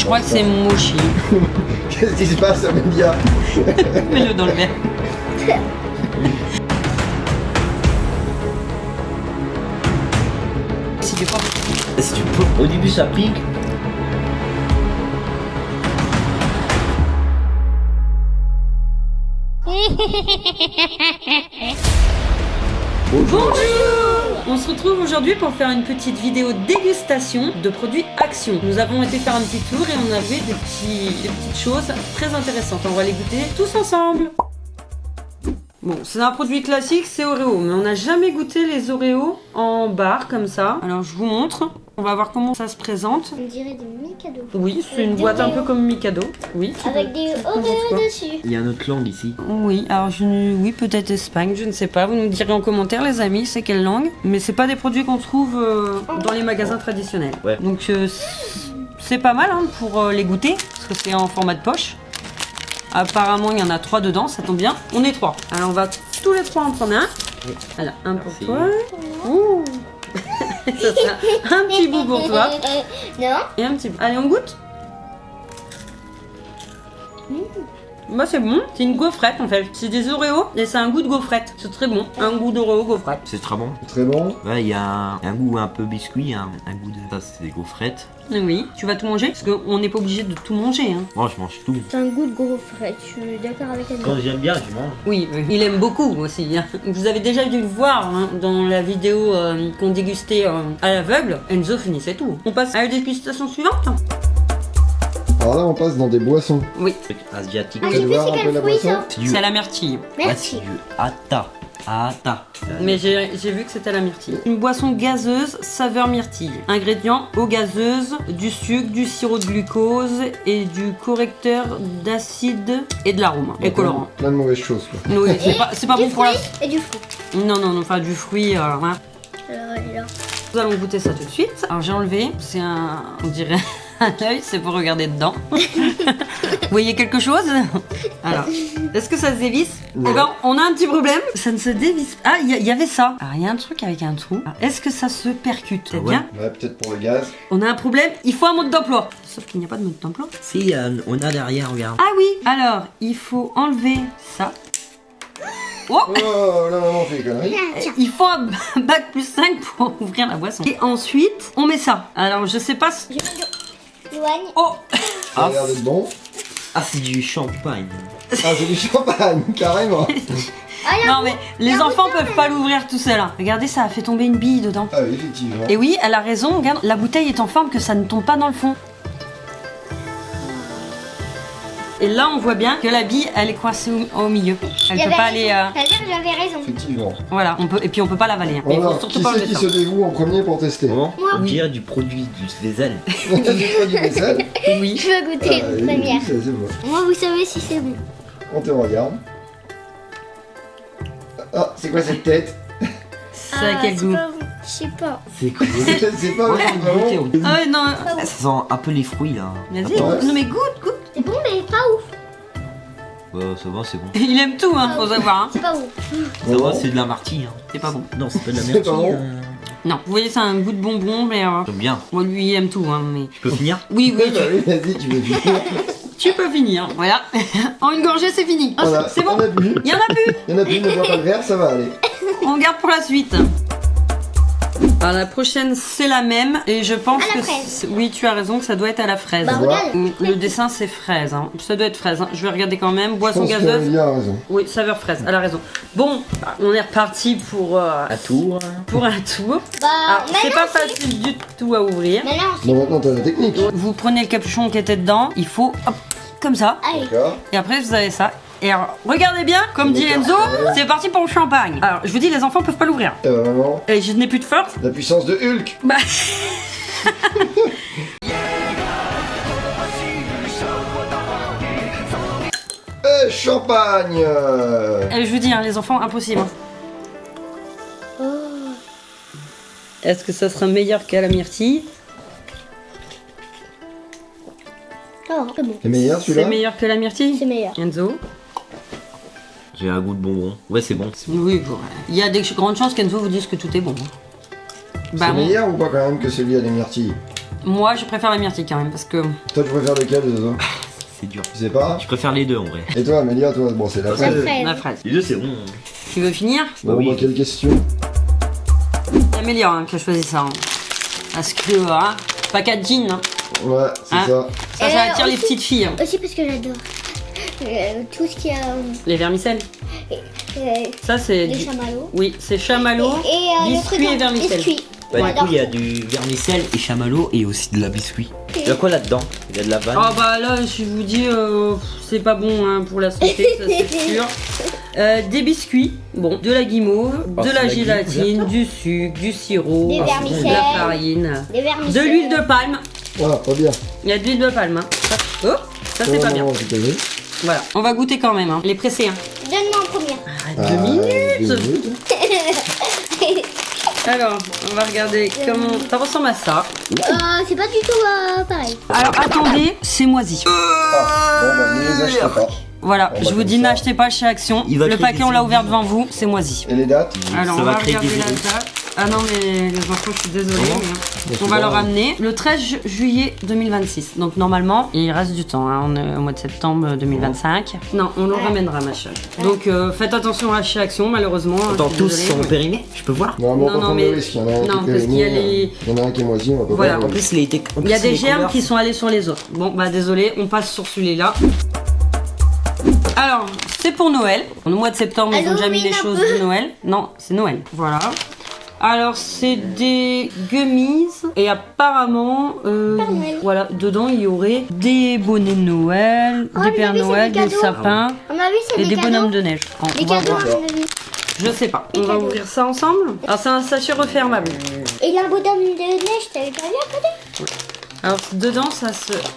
Je crois que c'est mochi. Qu'est-ce qui se passe, Amélia? Mets-le dans le verre. C'est du pop. C'est du pop. Au début ça pique. Bonjour! On se retrouve aujourd'hui pour faire une petite vidéo dégustation de produits Action. Nous avons été faire un petit tour et on a vu des petites choses très intéressantes. On va les goûter tous ensemble. Bon, c'est un produit classique, c'est Oreo, mais on n'a jamais goûté les Oreos en barre comme ça. Alors je vous montre, on va voir comment ça se présente. On dirait des Mikado. Oui, c'est une boîte un peu comme Mikado. Oui. Avec des Oreos dessus. Il y a notre langue ici. Oui, alors oui, peut-être Espagne, je ne sais pas. Vous nous direz en commentaire, les amis, c'est quelle langue. Mais c'est pas des produits qu'on trouve dans les magasins traditionnels. Ouais. Donc c'est pas mal hein, pour les goûter, parce que c'est en format de poche. Apparemment, il y en a 3 dedans, ça tombe bien. On est 3. Alors, on va tous les 3 en prendre un. Voilà, un pour Merci. toi. Ouh. Ça sera un petit bout pour toi. Non. Et un petit bout. Allez, on goûte. Bah, c'est bon. C'est une gaufrette en fait. C'est des Oreos et c'est un goût de gaufrette. C'est très bon. Un goût d'Oreo gaufrette. C'est très bon. Très bon. Ouais, il y a un goût un peu biscuit, un goût de... Ça c'est des gaufrettes. Oui, tu vas tout manger parce qu'on n'est pas obligé de tout manger. Hein. Moi je mange tout. C'est un goût de gros frais, je suis d'accord avec elle. Quand j'aime bien, je mange. Oui, il aime beaucoup aussi. Hein. Vous avez déjà dû le voir hein, dans la vidéo qu'on dégustait à l'aveugle. Enzo finissait tout. On passe à la dégustation suivante. Alors là, on passe dans des boissons. Oui, Truc asiatique. Ah, Tu j'ai veux vu voir c'est un peu quel la fruit boisson? ça. C'est du... c'est à la myrtille. Ouais, Merci. c'est du Atta. Atta. Mais j'ai vu que c'était à la myrtille. Une boisson gazeuse, saveur myrtille. Ingrédients, eau gazeuse, du sucre, du sirop de glucose et du correcteur d'acide et de l'arôme. Et colorant. Plein de mauvaises choses, quoi. Oui, c'est pas Du bon pour la... fruit et du fruit. Non, enfin du fruit. Voilà. Alors elle est là. Nous allons goûter ça tout de suite. Alors j'ai enlevé, c'est on dirait un œil, c'est pour regarder dedans. Vous voyez quelque chose? Alors, est-ce que ça se dévisse? Non. Eh ben, on a un petit problème, ça ne se dévisse pas. Ah, il y avait ça. Alors il y a un truc avec un trou. Alors, est-ce que ça se percute? C'est Ah ouais. bien. Ouais, peut-être pour le gaz. On a un problème, il faut un mode d'emploi. Sauf qu'il n'y a pas de mode d'emploi. Si, on a derrière, regarde. Ah oui, alors il faut enlever ça. Oh, Oh, la maman fait des conneries. il faut un bac plus 5 pour ouvrir la boisson. Et ensuite, on met ça. Alors je sais pas. Je m'éloigne. Oh, Ça a l'air d'être bon. Ah, c'est du champagne. Ah, c'est du champagne, carrément. non mais les enfants peuvent pas l'ouvrir tout seuls. Hein. Regardez, ça a fait tomber une bille dedans. Ah oui, effectivement. Et oui, elle a raison, regarde, la bouteille est en forme que ça ne tombe pas dans le fond. Et là, on voit bien que la bille, elle est coincée au milieu. Elle peut pas aller... C'est-à-dire que j'avais raison. Effectivement. Voilà, et puis on peut pas l'avaler. Hein. Mais il faut Voilà, surtout qui pas c'est le qui mettre. se dévoue en premier pour tester? Comment? Moi. On dirait du produit du vaisselle. Du produit vaisselle. Oui. Je veux goûter Ah, une oui, première. c'est bon. Moi, vous savez si c'est bon. On te regarde. Ah, c'est quoi cette tête? Ça a quel goût? Je sais pas. C'est cool. C'est pas Ouais, vraiment. goûtez, on- Ah ouais, non. Ça sent un peu les fruits là. Vas-y, Attends. non mais goûte. C'est bon, mais pas ouf. Ouais, ça va, c'est bon. Il aime tout, hein, faut savoir. Hein. C'est pas ouf. Ça va, c'est de la martille. Hein. C'est pas bon. Non, c'est pas de la C'est myrtille. pas bon. Non, vous voyez, ça a un goût de bonbon, mais... J'aime bien. Moi, lui, il aime tout, hein, mais... Je peux finir? Oui, Bah oui, oui, vas-y, tu veux finir. tu peux finir. Voilà. En une gorgée, c'est fini. Ah, Voilà, c'est bon. on a bu. Il y en a plus. Il y en a plus, ne bois pas le verre, ça va aller. On garde pour la suite. Alors la prochaine c'est la même et je pense À la que fraise. oui tu as raison que ça doit être à la fraise. Bah, regarde. Le dessin c'est fraise, hein. Ça doit être fraise. Hein. Je vais regarder quand même. Je Boisson pense gazeuse. qu'il a raison. Oui saveur fraise. Elle a raison. Bon, on est reparti pour À tour. pour un tour. Bah, Alors c'est maintenant, pas facile du tout à ouvrir. Maintenant, Bon, maintenant, t'as la technique. Vous prenez le capuchon qui était dedans. Il faut hop, comme ça. allez. D'accord. Et après vous avez ça. Et alors, regardez bien, comme dit Enzo, D'accord. c'est parti pour le champagne. Alors je vous dis les enfants peuvent pas l'ouvrir. Maman, Et je n'ai plus de force. la puissance de Hulk. Bah. Champagne. Et je vous dis, hein, les enfants, impossible. Oh. Est-ce que ça sera meilleur qu'à la myrtille? Oh, c'est bon. C'est meilleur C'est celui-là? meilleur que la myrtille? C'est meilleur. Enzo? J'ai un goût de bonbon. Ouais, c'est bon. Oui, bon, il y a des grandes chances qu'Enzo vous dise que tout est bon. Bah, C'est on- meilleur ou pas quand même que celui à des myrtilles? Moi, je préfère la myrtille quand même parce que. Toi, tu préfères lequel des autres? C'est dur. Tu sais pas? Je préfère les deux en vrai. Et toi, Amélia, toi, bon, c'est la La fraise. fraise. La fraise. Les deux c'est bon. Tu veux finir? Bon, oui. bah, quelle question? C'est Amélia hein, qui a choisi ça. Hein. Parce que, hein, pas qu'à jean. Hein. Ouais, c'est Hein? ça. Ça attire les aussi- petites filles. Hein. Aussi parce que j'adore tout ce qui a Les vermicelles. Ça, c'est. des du- chamallows. Oui, c'est chamallow, le biscuit truc et vermicelle. biscuit. Bah, du J'adore coup, il y a ça. du vermicelle et chamallow et aussi de la biscuit. Il y a quoi là-dedans? Il y a de la vanne. Oh bah là, je vous dis, c'est pas bon hein, pour la santé, ça c'est sûr. Des biscuits, bon, de la guimauve, Oh, de c'est la la gélatine, du sucre, du sirop, Des de vermicelles. la farine, Des vermicelles. de l'huile de palme. Voilà, pas bien. Il y a de l'huile de palme. Hein. Oh, ça c'est Ouais, pas non, bien. non, c'est pas vrai. Voilà, on va goûter quand même. Hein. Les pressés. Hein. Donne-moi en première. Ah, 2 minutes. 2 minutes. Alors, on va regarder comment ça ressemble à ça. C'est pas du tout pareil. Alors attendez, c'est moisi. Ah, bon, bah, ne les achetez pas. Voilà, On va je vous comme dis ça. n'achetez pas chez Action. Il va Le créer paquet des on l'a ouvert ennemis. devant vous, c'est moisi. Et les dates? Alors Ça on va va créer regarder des la virus. date. Ah non mais les enfants je suis désolée. Comment mais, Bah, on c'est va pas le grave. ramener le 13 juillet 2026. Donc normalement il reste du temps. Hein. On est au mois de septembre 2025. Non, on le ramènera ma chérie. Donc faites attention à chez Action malheureusement. hein, Attends, je suis tous désolée, sont mais- périmés? Je peux voir? Non, mais on Non, va non, prendre mais- le risque. Il y en a un non, qui est parce périmé, qu'il y a les- il y en a un qui est moisi, on va pas Voilà, faire En le- plus, il a été. Il y a des germes qui sont allés sur les autres. Bon bah désolé, on passe sur celui-là. Alors, c'est pour Noël. Au mois de septembre, ils ont déjà mis Halloween les un choses peu. de Noël. Non, c'est Noël. Voilà. Alors, c'est des gummies. Et apparemment, Noël. voilà, dedans, il y aurait des bonnets de Noël, Oh, des mais Pères oui, c'est Noël, des des cadeaux. sapins À mon avis, c'est et des des cadeaux. bonhommes de neige. Oh, Des on va cadeaux, voir. à mon avis. Je sais pas. On va cadeaux. ouvrir ça ensemble. Alors, c'est un sachet refermable. Et la bonhomme de neige, t'avais pas vu à côté? Alors dedans,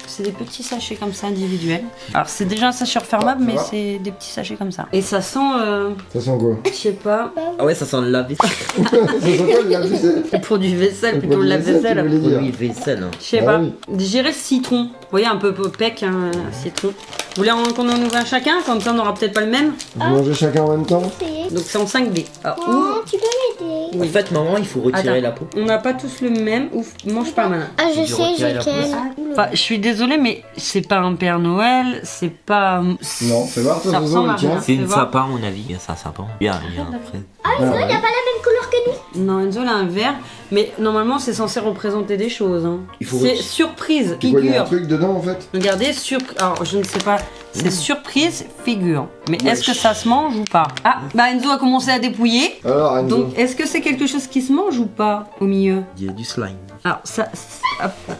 c'est des petits sachets comme ça individuels. Alors c'est déjà un sachet refermable, Ça mais va c'est des petits sachets comme ça. Et ça sent, Ça sent quoi? je sais pas, Ah ouais, ça sent le lave-vaisselle. Ça sent quoi le lave-vaisselle? pour du vaisselle plutôt Pour le du vaisselle, lave-vaisselle. tu voulais dire. Oui, vaisselle. Hein. Je sais Ah pas. oui. J'irais citron. Vous voyez un peu pec, hein, citron. Vous voulez qu'on en ouvre un chacun, comme ça on n'aura peut-être pas le même. Vous mangez chacun en même temps? C'est... Donc c'est en 5D. Ah, Oh, tu peux m'aider. En fait, maman, il faut retirer Attends. la peau. on n'a pas tous le même. Ouf, mange pas maintenant. Ah, je dû sais, retirer j'ai la quel. Enfin, je suis désolée, mais c'est pas un Père Noël, c'est pas. Non, fais voir, toi, Ça Zozo, ressemble à tiens. rien. C'est Fais une voir. sapin, à mon avis. C'est un sapin. Bien, il y a un après. Ah, Enzo, il a pas la même couleur que nous. Non, Enzo il a un vert, mais normalement c'est censé représenter des choses. Hein. Il faut C'est retirer. surprise, C'est quoi, il y a un figure. truc dedans en fait? Regardez, alors je ne sais pas, c'est surprise, figure. Mais est-ce que ça se mange ou pas? Ah, bah Enzo a commencé à dépouiller. Alors, Enzo. Donc est-ce que c'est quelque chose qui se mange ou pas au milieu? Il y a du slime. Alors ça,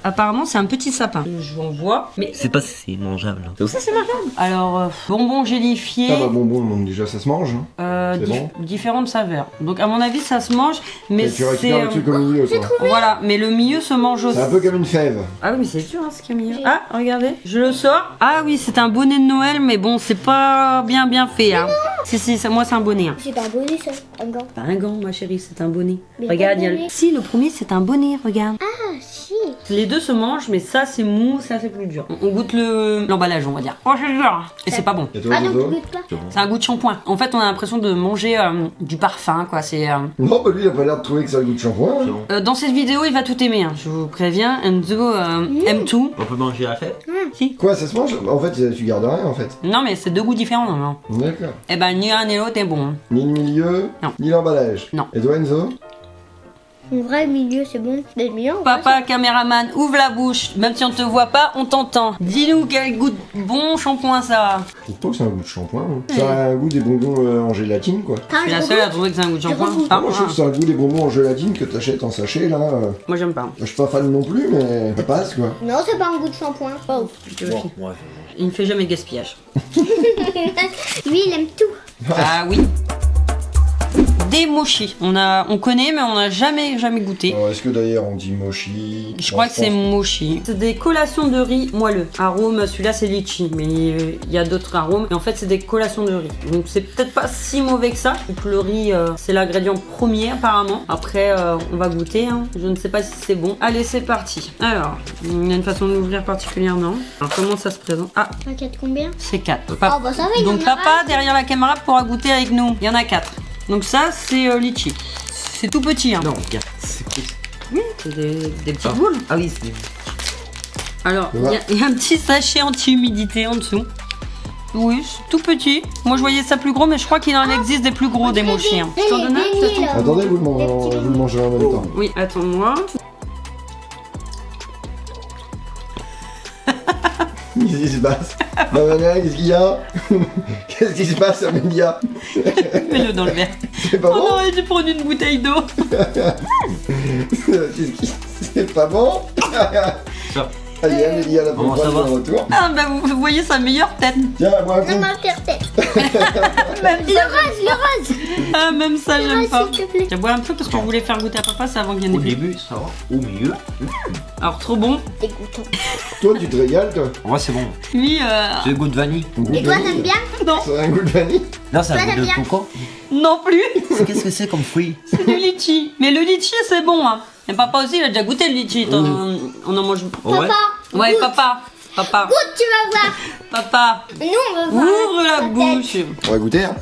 apparemment c'est un petit sapin. Je en vois, mais C'est pas si c'est mangeable. Hein. ça c'est marrant. Alors bonbons gélifiés. Ah bah bonbon, donc déjà ça se mange. Hein. C'est bon. Différentes saveurs. Donc à mon avis ça se mange, mais Et tu c'est récupères le truc au milieu quoi. voilà, mais le milieu se mange aussi. C'est un peu comme une fève. Ah oui, mais c'est dur hein, ce qu'il y a milieu. Ah, regardez, je le sors. Ah oui, c'est un bonnet de Noël, mais bon, c'est pas bien fait. Hein. Si, moi c'est un bonnet. Hein. C'est pas un bonnet, ça. Un gant. Pas un gant, ma chérie, c'est un bonnet. Mais Regarde, pas il y a bonnet. Si, le premier c'est un bonnet, regarde. Ah, si. Les deux se mangent, mais ça c'est mou, ça c'est plus dur. On goûte l'emballage, on va dire. Oh, c'est dur. Et c'est pas bon. Et toi, Ah, donc Zozo? tu goûtes pas. C'est un goût de shampoing. En fait, on a l'impression de manger du parfum, quoi. C'est Non, bah lui il a pas l'air de trouver que ça a le goût de shampoing. C'est Hein. bon. dans cette vidéo, il va tout aimer. Hein. Je vous préviens, Enzo aime tout. On peut manger la fête? Si. Quoi, ça se mange? En fait, tu gardes rien en fait. Non, mais c'est deux goûts différents, non. D'accord. Eh ben, ni un ni l'autre est bon. Ni le milieu, Non. ni l'emballage. Non. Et toi, Enzo? En vrai, milieu, c'est bon. Le milieu, en vrai, Papa, caméraman, ouvre la bouche. Même si on te voit pas, on t'entend. Dis-nous quel goût de bon shampoing ça a. Je trouve pas que c'est un goût de shampoing. Hein. Ça a un goût des bonbons en gélatine quoi. c'est- Je suis la seule à trouver que c'est un goût de shampoing. regoute. Ah, Moi je trouve que c'est un goût des bonbons en gélatine que t'achètes en sachet là. moi j'aime pas. Je suis pas fan non plus, mais ça passe quoi. Non, c'est pas un goût de shampoing. Pas ouf. Bon, ouais. Il ne fait jamais de gaspillage. Lui, il aime tout. Ah oui. Des mochis. On connaît, mais on n'a jamais goûté. Alors, est-ce que d'ailleurs on dit mochi? Je crois que c'est mochi. C'est des collations de riz moelleux. Arôme, celui-là c'est litchi, mais il y a d'autres arômes. Et en fait, c'est des collations de riz. Donc c'est peut-être pas si mauvais que ça. Donc le riz, c'est l'ingrédient premier apparemment. Après, on va goûter. Hein. Je ne sais pas si c'est bon. Allez, c'est parti. Alors, il y a une façon de l'ouvrir particulièrement. Alors comment ça se présente? Ah, Paquet de combien? c'est 4. Oh, bah ça va, il Donc en a papa, derrière la caméra, pourra goûter avec nous. Il y en a 4. Donc ça, c'est litchi. C'est tout petit. Hein. Non, regarde. C'est quoi ça? Oui, c'est des petites Ah. boules. Ah oui, c'est des. Alors, Tu vois il y a un petit sachet anti-humidité en dessous. Oui, c'est tout petit. Moi, je voyais ça plus gros, mais je crois qu'il en existe des plus gros, des mochis. Hein. Je t'en donne un, de toute façon. Attendez, vous le mangerez en même temps. Oui, attends-moi. Qu'est-ce qui se passe? Maman, qu'est-ce qu'il y a? Qu'est-ce qui se passe, Amélia? Mets-le dans le verre. C'est pas On bon? aurait dû prendre une bouteille d'eau. C'est pas bon? Ça. Allez, Amélia, la Comment ça prochaine va de retour. Ah, bah, vous voyez sa meilleure tête. Tiens, bois un Non, coup. ma pire tête. Même Le ça, rose. ah, même ça j'aime pas. S'il te plaît. Je bois un peu parce que je voulais faire goûter à papa, c'est avant qu'il y en ait Au plus. début, ça va. Au milieu. Alors, trop bon. Dégoûtant. Toi, tu te régales, toi? En vrai, c'est bon. Lui, C'est le goût de vanille. Un goût Et de toi, vanille. t'aimes bien? non, Ça a un goût de vanille? Non, c'est un Toi, goût de t'aimes bien coco. non plus. Qu'est-ce que c'est comme fruit? C'est du litchi. Mais le litchi, c'est bon, hein. Et papa aussi, il a déjà goûté le litchi. On en mange. Ouais. Papa. Ouais, goûte. papa. Papa. Goûte, tu vas voir. Papa. Nous, on veut voir. Ouvre la tête. bouche. On va goûter, hein?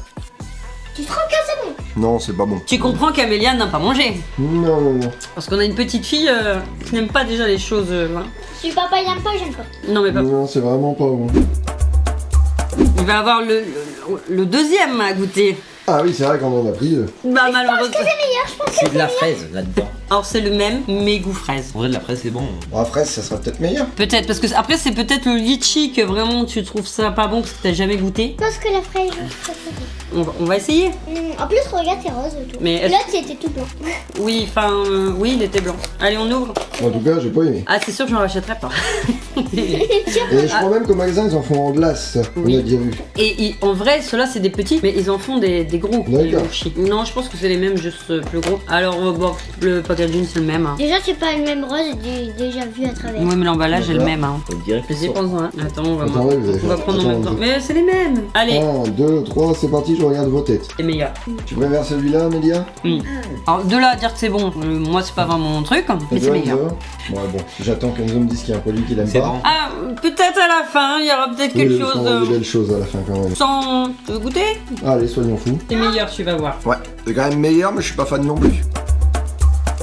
Tu te rends que c'est bon. Non, c'est pas bon. Tu comprends qu'Amélia n'a pas mangé. Non, non, non. Parce qu'on a une petite fille qui n'aime pas déjà les choses. Hein. Si papa il aime pas, j'aime pas. Non, mais papa. Non, c'est vraiment pas bon. Il va avoir le deuxième à goûter. Ah oui, c'est vrai qu'on en a pris deux. Bah, malheureusement. C'est meilleur, je pense. C'est de la fraise là-dedans. Alors, c'est le même, mais goût fraise. En vrai, de la fraise, c'est bon. Bon, la fraise, ça sera peut-être meilleur. Peut-être, parce que après, c'est peut-être le litchi que vraiment tu trouves ça pas bon parce que t'as jamais goûté. Je pense que la fraise, je préfère. On va essayer. En plus, regarde, c'est rose et tout. Mais est-ce- L'autre, c'était tout blanc. Oui, enfin, oui, il était blanc. Allez, on ouvre. En tout cas, j'ai pas aimé. Ah, c'est sûr que j'en rachèterai pas. Et je crois même qu'au magasin, ils en font en glace. On Oui. a déjà vu. Et en vrai, ceux-là, c'est des petits, mais ils en font des gros. D'accord. des mochis. Non, je pense que c'est les mêmes, juste plus gros. Alors, bon, le packaging, c'est le même. Hein. Déjà, c'est pas le même rose, j'ai déjà vu à travers. Oui, mais l'emballage est le même. Hein. On dirait que Vas-y, c'est prends-en un. Attends, on va, Attendez, vous allez on va faire- prendre en même attends, temps. vous- Mais c'est les mêmes. Allez, 1, 2, 3, c'est parti, je regarde vos têtes. c'est meilleur. Tu préfères celui-là, Amélia? Alors, de là à dire que c'est bon, moi, c'est pas vraiment mon truc, mais c'est Enzo, meilleur. Enzo Ouais, bon, j'attends qu'Enzo me dise qu'il y a un produit qu'il aime C'est pas. bon. Ah, peut-être à la fin, il y aura peut-être quelque Oui, chose. il y aura des belles choses à la fin quand même. Sans. Tu veux goûter? Allez, soyons fous. C'est meilleur, tu vas voir. Ouais, c'est quand même meilleur, mais je suis pas fan non plus.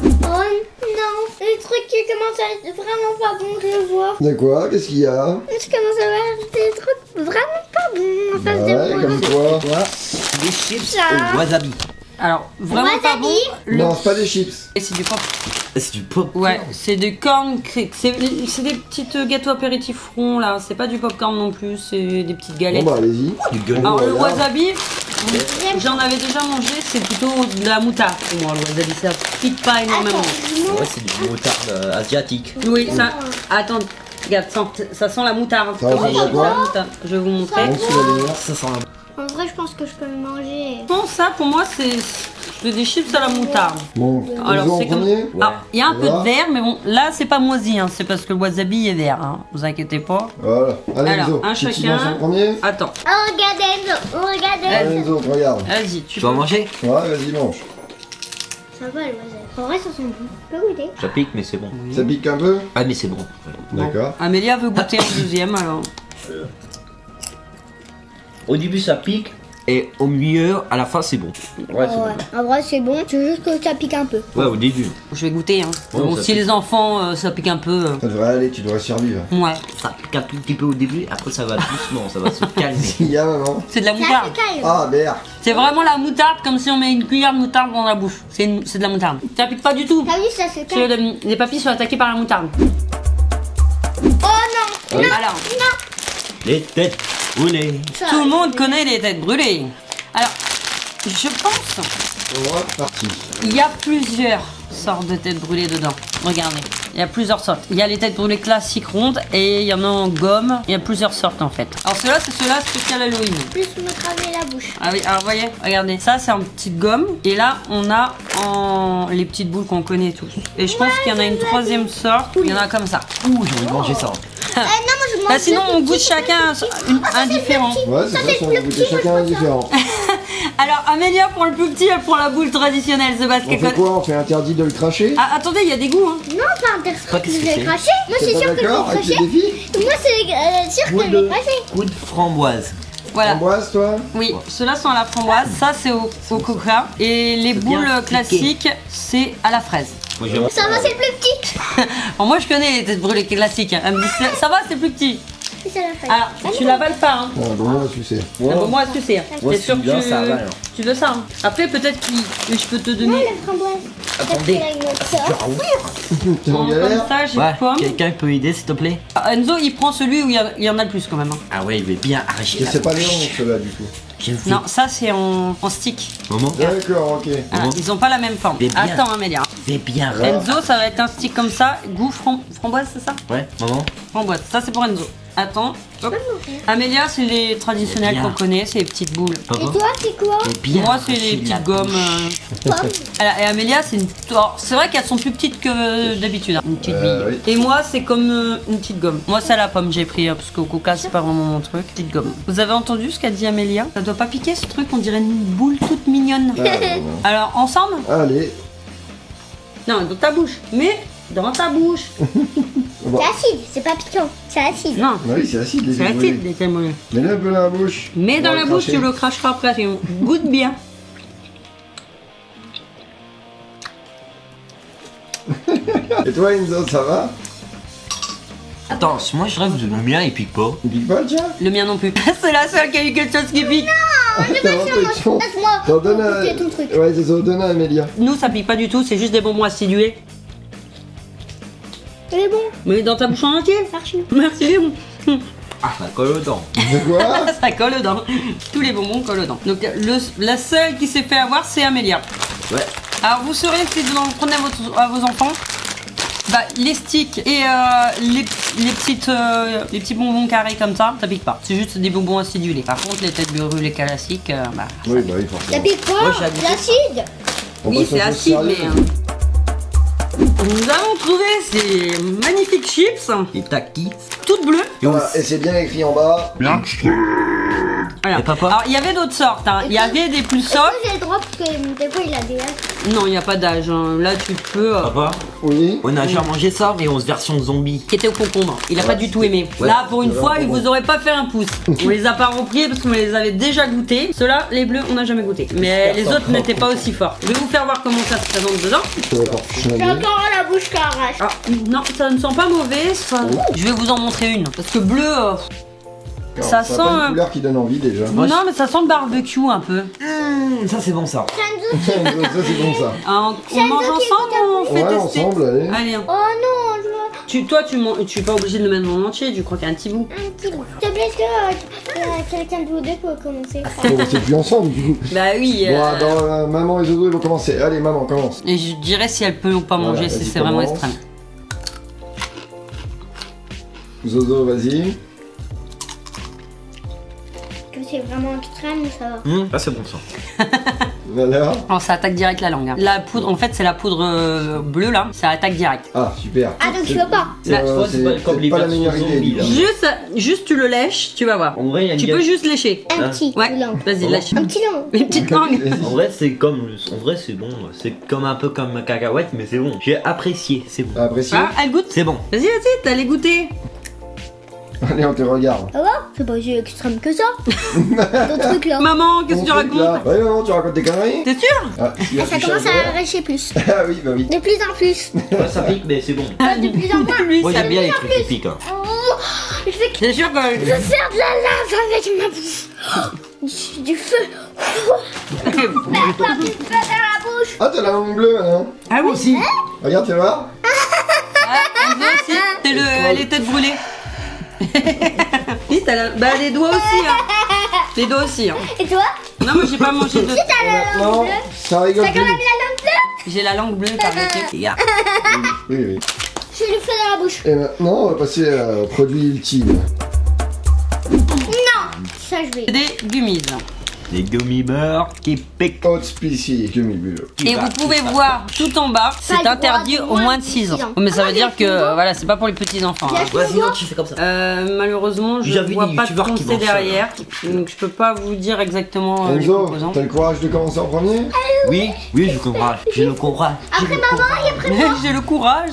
Oh non, le truc qui commence à être vraiment pas bon, je le vois. De quoi? Qu'est-ce qu'il y a? Je commence à voir des trucs vraiment pas bons en face Ouais, de moi. comme quoi? Quoi? Des chips Ça. au wasabi. Alors, vraiment pas bon. Non, c'est pas des chips. Et c'est du pop. C'est du pop. Ouais, c'est du corn cake. C'est des petites gâteaux apéritifs ronds là. C'est pas du popcorn non plus, c'est des petites Bon galettes. bah allez-y. Du gueule. Alors le voilà. wasabi, j'en avais déjà mangé, c'est plutôt de la moutarde pour moi. Le wasabi, ça pique pas énormément. Ouais, c'est du moutarde asiatique. Oui, ça. Attends, regarde, ça sent la moutarde. Ça ressemble à quoi La moutarde. Je vais vous montrer. Bon, sous la lumière. Ça sent la... En vrai, je pense que je peux le manger. Bon, ça pour moi, c'est des chips à la moutarde. Bon, Alors Enzo en c'est comme. premier? Ouais. Alors, il y a un peu Voilà. de vert, mais bon, là c'est pas moisi, hein. C'est parce que le wasabi est vert. Hein. Vous inquiétez pas. Voilà. Allez Alors, Enzo, un tu te chacun. lances en premier? Attends, Oh, regardez, Enzo, regardez. Allez Enzo, regarde. vas-y, Tu vas manger? Ouais, vas-y, mange. Ça va, le wasabi. En vrai, ça sent bon. Tu peux goûter. Ça pique, mais c'est bon. Ça pique un peu? Ah, mais c'est bon. D'accord. Amélia veut goûter un deuxième alors. Au début, ça pique. Et au milieu, à la fin, c'est bon. Ouais, c'est Ouais, en vrai, c'est bon. C'est juste que ça pique un peu. bon. Ouais, au début. Je vais goûter. Hein. Ouais, Bon, ça si pique. les enfants, ça pique un peu. Ça devrait aller, tu devrais survivre. Ouais, Ça pique un tout petit peu au début. Après, ça va doucement. Ça va se calmer. Il y a maman. c'est de la Ça moutarde. se calme. Ah merde. C'est vraiment la moutarde, comme si on met une cuillère de moutarde dans la bouche. C'est de la moutarde. Ça pique pas du tout. T'as vu, ça se Parce que calme. les papilles sont attaqués par la moutarde. Oh non. Alors, Les têtes roulées. Ça, tout le monde connaît les têtes brûlées. Alors, je pense On va parti. il y a plusieurs sortes de têtes brûlées dedans. Regardez, il y a plusieurs sortes. Il y a les têtes brûlées classiques rondes et il y en a en gomme. Il y a plusieurs sortes en fait. Alors ceux-là, c'est ceux-là spécial Halloween. Plus me cramer la bouche. Ah oui, alors voyez, regardez, ça c'est en petite gomme. Et là, on a en les petites boules qu'on connaît tous. Et je pense qu'il y en a une troisième sorte. Il y en a comme ça. Ouh, j'ai envie de manger ça. Non, moi je mange. Bah sinon, le on petit, goûte chacun un différent. Ouais, c'est ça, on va goûter chacun un différent. Alors Amélia pour le plus petit, elle prend la boule traditionnelle, c'est parce On qu'elle fait quoi? On fait interdit de le cracher? Ah, attendez, il y a des goûts. Hein. Non, pas interdit. qu'est-ce Je que vais c'est cracher. Moi, T'es c'est pas sûr que je vais d'accord avec cracher. le défi? Moi, c'est sûr que je vais cracher. Coup de framboise. Voilà. Framboise, toi? Oui, ceux-là sont à la framboise, ça c'est au coca. Et les C'est boules bien classiques, c'est à la fraise. Moi, j'aime. Ça va, c'est le plus petit. Bon, moi je connais les têtes brûlées classiques. Elle me dit ça va, c'est plus petit. Et ça l'a fait. Alors, tu l'avales pas, hein. Ah, bon, moi, tu sais. Ah bon, moi, tu sais. Moi, T'es sûr que celui-là, ça avale, hein. tu veux ça, hein. Après, peut-être que je peux te Ouais, donner. la framboise. Attendez. Après, là, il y a une autre. T'es en Comme galère? ça, j'ai Ouais, pomme. quelqu'un peut aider s'il te plaît? Ah, Enzo, il prend celui où il y en a le plus quand même, hein. Ah ouais, il veut bien arracher. Et la c'est pas bouche. les ronds, ceux-là, du coup. J'ai vu. Non, ça c'est en stick. Maman, D'accord, ok. Ah, Bon. ils ont pas la même forme. Mais bien. Attends, Amélia. c'est bien. Ouais. Enzo, ça va être un stick comme ça. Goût framboise, c'est ça? Ouais, maman. Framboise. Ça, c'est pour Enzo. Attends. Hop. Amélia, c'est les traditionnels Bien. qu'on connaît, c'est les petites boules. Et Papa. toi, c'est quoi? C'est bien. Moi, c'est les arraché la petites gommes. bouche. Pomme. Et Amélia, c'est une. Alors, c'est vrai qu'elles sont plus petites que d'habitude. Hein. Une petite bille. Oui. Et moi, c'est comme une petite gomme. Moi, c'est à la pomme, j'ai pris, parce qu'au coca, c'est pas vraiment mon truc. Petite gomme. Vous avez entendu ce qu'a dit Amélia? Ça doit pas piquer ce truc, on dirait une boule toute mignonne. Ah, bon. Alors, ensemble? Allez. Non, dans ta bouche. Mais dans ta bouche. Bon. C'est acide, c'est pas piquant. C'est acide. Non, Oui, c'est acide, les c'est éboulés. acide les témoins. Mets-le un peu dans la bouche. Mais On dans va la le bouche, cracher. tu le cracheras après. Goûte bien. Et toi, Enzo, ça va? Attends, moi je rêve de le mien, il pique pas. Il pique pas, tiens? Le mien non plus. C'est la seule qui a eu quelque chose qui pique. T'as l'impression. Laisse-moi. T'en donnes à... goûter ton truc. Ouais, c'est ça, donne à Amélia. Nous, ça pique pas du tout, c'est juste des bonbons acidulés. Il est bon. Mais dans ta bouche en entier. Merci. Merci. Ah, ça colle aux dents. De quoi? Ça colle aux dents. Tous les bonbons collent aux dents. Donc la seule qui s'est fait avoir, c'est Amélia. Ouais. Alors vous saurez si vous en prenez à vos enfants, bah, les sticks et les petits bonbons carrés comme ça pique pas. C'est juste des bonbons acidulés. Par contre, les têtes brûlées classiques, bah. Oui, bah oui, Ça forcément. pique Moi, quoi? j'ai habité- L'acide. On Oui, passe aux c'est choses acide, mais. sérieuses. Nous avons trouvé ces magnifiques chips, Et takis. toutes bleues. Voilà, et c'est bien écrit en bas. Voilà. Et papa Alors il y avait d'autres sortes. Hein. Il y avait des plus Est-ce que soft. j'ai le droit parce que des fois il a des âges. Non, il n'y a pas d'âge. Hein. Là, tu peux. Papa, Oui. on a déjà mangé ça, mais 11 version zombie. Qui était au concombre. Il a pas du tout aimé. Ouais. Là, pour une C'est fois, vrai, il vous aurait pas fait un pouce. On les a pas repris parce qu'on les avait déjà goûtés. Ceux-là, les bleus, on n'a jamais goûté. Mais les autres n'étaient pas aussi forts. Je vais vous faire voir comment ça se présente dedans. Ça va encore J'ai changer. encore la bouche qui arrache. Ah, non, ça ne sent pas mauvais. Ça... Je vais vous en montrer une. Parce que bleu. Ça a sent, pas une couleur qui donne envie déjà. Moi, non, mais ça sent le barbecue un peu. Ça c'est bon ça. Ça, c'est bon ça. Ah, on mange ensemble ou on fait Ouais, tester ensemble, allez. Allez, hein. Oh non, je veux Toi, tu es pas obligé de le mettre en entier. Tu crois qu'il y a un petit bout. un petit bout. S'il te plaît, est-ce que quelqu'un de vous deux peut commencer? Bon, c'est plus ensemble du coup. Bah oui. Bon, alors, maman et Zozo ils vont commencer. Allez, maman, commence. Et je dirais si elle peut ou pas Voilà, manger, si vas-y, c'est vraiment commence. extrême. Zozo, vas-y. Que c'est vraiment extrême, ça va. Ah, c'est bon ça. Voilà. Alors ça attaque direct la langue. Hein. La poudre, en fait, c'est la poudre bleue là, ça attaque direct. Ah, super. Ah, donc tu veux pas? C'est Bah, toi, c'est pas comme c'est les pas la versions meilleure idée. zombies, du là. coup. Juste tu le lèches, tu vas voir. En vrai, il y a une Tu peux juste lécher. Un petit Ouais, langue. vas-y, Oh. lèche. Un petit langue. Une petite langue. En vrai, c'est comme. En vrai, c'est bon. C'est comme un peu comme un cacahuète, mais c'est bon. J'ai apprécié, c'est bon. Apprécié. Ah, elle goûte. C'est bon. Vas-y, t'as les goûter. Allez, on te regarde. Ça va? C'est pas aussi extrême que ça. D'autres trucs là. Maman, qu'est-ce que tu Ton truc, là. racontes? Ouais, maman, tu racontes des conneries. T'es sûr? Ah, il y a Ah, ça plus commence cher à vert. arracher plus. Ah oui, bah oui. De plus en plus. Ouais, ça pique, mais c'est bon. De plus en moins. Lui, Moi, ça- j'aime bien les trucs qui piquent. Hein. Oh, je vais C'est sûr que. faire de la lave avec ma bouche. Du feu. Faire du feu dans la bouche. Ah, t'as la langue bleue maintenant. Ah oui, aussi. Regarde, tu vois. Ah, moi aussi. C'est les têtes brûlées. Oui, t'as la... Bah, les doigts aussi. Hein. Les doigts aussi. Hein. Et toi? Non, moi j'ai pas mangé de. T'as la langue Maintenant, bleue. ça rigole T'as quand plus. même la langue bleue? J'ai la langue bleue par le Les gars. Oui, oui. J'ai du feu dans la bouche. Et maintenant, on va passer au produit ultime. Non. Ça, je vais. Des gummies. Les gummy beurre qui piquent. Haute spécie, gummy-beurre. Et vous pouvez voir tout en bas, c'est le droit interdit de au moins de 6 ans. Mais ça veut dire que voilà, c'est pas pour les petits enfants. hein. Vas-y, non, tu fais comme ça. Malheureusement, je J'ai vu vois des pas de youtubeurs qui pensée mangent ça, derrière, donc je peux pas vous dire exactement les Enzo, composants. t'as le courage de commencer en premier? Oui, oui, je comprends. J'ai le courage. Après maman, il y a après. J'ai le courage,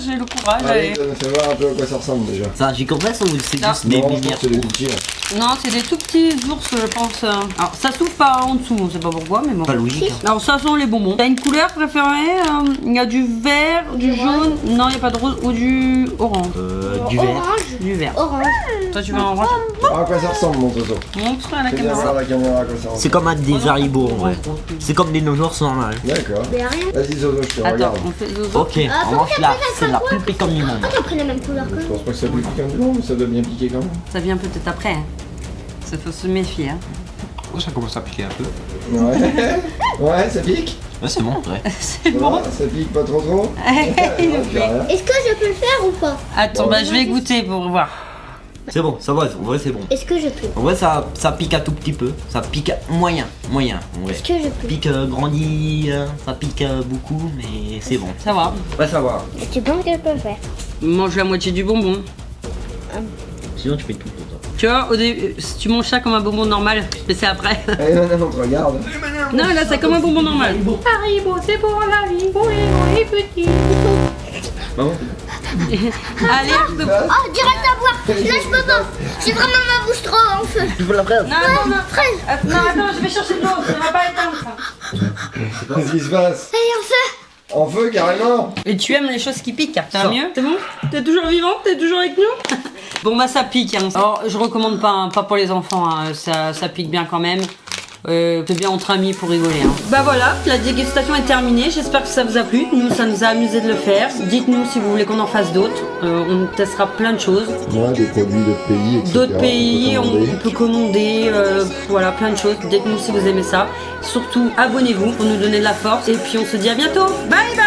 Allez, allez. fais voir un peu à quoi ça ressemble déjà. Ça, j'ai compris ça ou c'est Non. juste des Non, je pense lumières que c'est des petits, là. Non, c'est des tout petits ours, je pense. Alors, ça s'ouvre pas en dessous, on sait pas pourquoi, mais bon. Pas logique. Hein. Alors, ça sont les bonbons. T'as une couleur préférée? Il y a du vert, du jaune. Non, il n'y a pas de rose ou du orange. Du vert. Orange. Du vert. Orange. Toi, tu veux un orange? À quoi ça ressemble, mon zozo? Montre à la Fais bien caméra. voir la caméra à quoi ça C'est ressemble. comme un des haribots en vrai. C'est comme des nounours normales. D'accord. Mais rien. Vas-y, zozo, je te Attends, regarde. on fait zozo. Ok, on mange là. C'est la plus piquante du monde. Ah, t'as pris la même couleur que Je moi. pense pas que ça pique comme du long, mais ça doit bien piquer quand même. Ça vient peut-être après. Hein. Ça faut se méfier. Hein. Oh, ça commence à piquer un peu. Ouais. Ouais, ça pique. Ouais, c'est bon, ouais. C'est Ça bon. va, ça pique pas trop trop. Il nous Ok, fait. rien. Est-ce que je peux le faire ou pas? Attends, bah je vais goûter pour voir. C'est bon, ça va, en vrai c'est bon. Est-ce que je peux? En vrai ça pique un tout petit peu. Ça pique moyen, en vrai. Est-ce que je peux? Pique grandit, ça pique beaucoup, mais c'est bon. Ça va. Ouais, ça va. Tu penses que je peux le faire? Mange la moitié du bonbon. Sinon tu fais tout pour toi. Tu vois, au début, si tu manges ça comme un bonbon normal, mais c'est après. Allez, non, on te regarde. Non, là c'est comme un bonbon normal. Haribo, c'est pour la vie. Oui, oui, petit. Maman. Allez, je te... Oh, direct à boire. Là, je peux pas. J'ai vraiment ma bouche trop en feu. Tu veux la fraise? Non, non, Fraise. non, attends, je vais chercher de l'eau, ça va pas éteindre ça. Qu'est-ce qui se passe? Elle est en feu. En feu, carrément. Et tu aimes les choses qui piquent, ça va Ça. mieux? C'est bon? T'es toujours vivante? T'es toujours avec nous? Bon bah ça pique, hein. Alors je recommande pas, hein, pas pour les enfants, hein. Ça pique bien quand même. C'est bien entre amis pour rigoler. Hein. Bah voilà, la dégustation est terminée. J'espère que ça vous a plu. Nous, ça nous a amusé de le faire. Dites-nous si vous voulez qu'on en fasse d'autres. On testera plein de choses. Ouais, des produits d'autres pays, etc. D'autres pays, on peut commander. on peut commander. Voilà, plein de choses. Dites-nous si vous aimez ça. Surtout, abonnez-vous pour nous donner de la force. Et puis on se dit à bientôt. Bye bye.